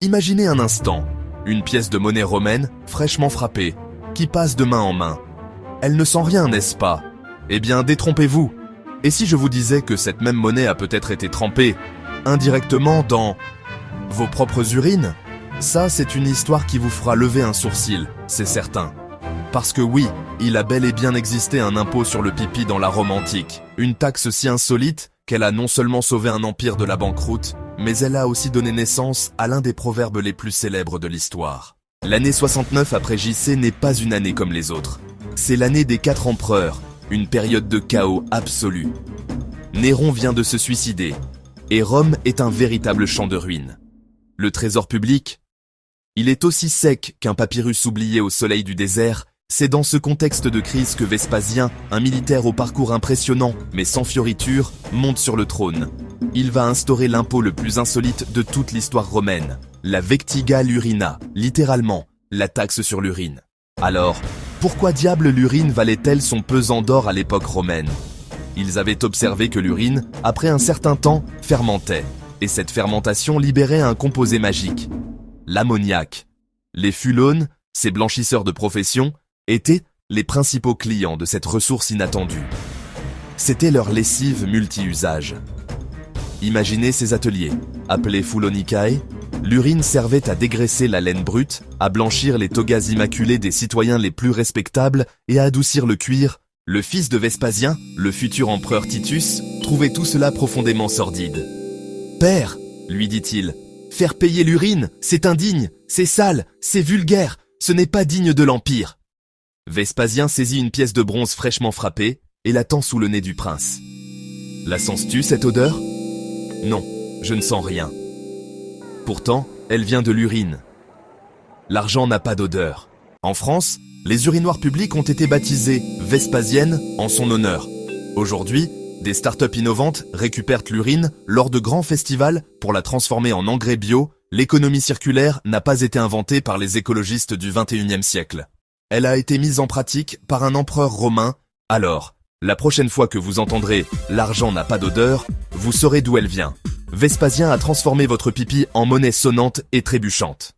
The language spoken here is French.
Imaginez un instant, une pièce de monnaie romaine, fraîchement frappée, qui passe de main en main. Elle ne sent rien, n'est-ce pas? Eh bien, détrompez-vous. Et si je vous disais que cette même monnaie a peut-être été trempée, indirectement, dans vos propres urines? Ça, c'est une histoire qui vous fera lever un sourcil, c'est certain. Parce que oui, il a bel et bien existé un impôt sur le pipi dans la Rome antique. Une taxe si insolite qu'elle a non seulement sauvé un empire de la banqueroute, mais elle a aussi donné naissance à l'un des proverbes les plus célèbres de l'histoire. L'année 69 après JC n'est pas une année comme les autres. C'est l'année des 4 empereurs, une période de chaos absolu. Néron vient de se suicider, et Rome est un véritable champ de ruines. Le trésor public, il est aussi sec qu'un papyrus oublié au soleil du désert. C'est dans ce contexte de crise que Vespasien, un militaire au parcours impressionnant, mais sans fioriture, monte sur le trône. Il va instaurer l'impôt le plus insolite de toute l'histoire romaine, la vectiga lurina, littéralement, la taxe sur l'urine. Alors, pourquoi diable l'urine valait-elle son pesant d'or à l'époque romaine? Ils avaient observé que l'urine, après un certain temps, fermentait, et cette fermentation libérait un composé magique, l'ammoniac. Les fullones, ces blanchisseurs de profession, étaient les principaux clients de cette ressource inattendue. C'était leur lessive multi-usage. Imaginez ces ateliers, appelés Fulonicae. L'urine servait à dégraisser la laine brute, à blanchir les togas immaculés des citoyens les plus respectables et à adoucir le cuir. Le fils de Vespasien, le futur empereur Titus, trouvait tout cela profondément sordide. « Père, lui dit-il, faire payer l'urine, c'est indigne, c'est sale, c'est vulgaire, ce n'est pas digne de l'Empire. » Vespasien saisit une pièce de bronze fraîchement frappée et la tend sous le nez du prince. « La sens-tu, cette odeur ? » ?»« Non, je ne sens rien. » »« Pourtant, elle vient de l'urine. » »« L'argent n'a pas d'odeur. En France, les urinoirs publics ont été baptisés Vespasiennes en son honneur. Aujourd'hui, des startups innovantes récupèrent l'urine lors de grands festivals pour la transformer en engrais bio. L'économie circulaire n'a pas été inventée par les écologistes du XXIe siècle. Elle a été mise en pratique par un empereur romain. Alors, la prochaine fois que vous entendrez « l'argent n'a pas d'odeur », vous saurez d'où elle vient. Vespasien a transformé votre pipi en monnaie sonnante et trébuchante.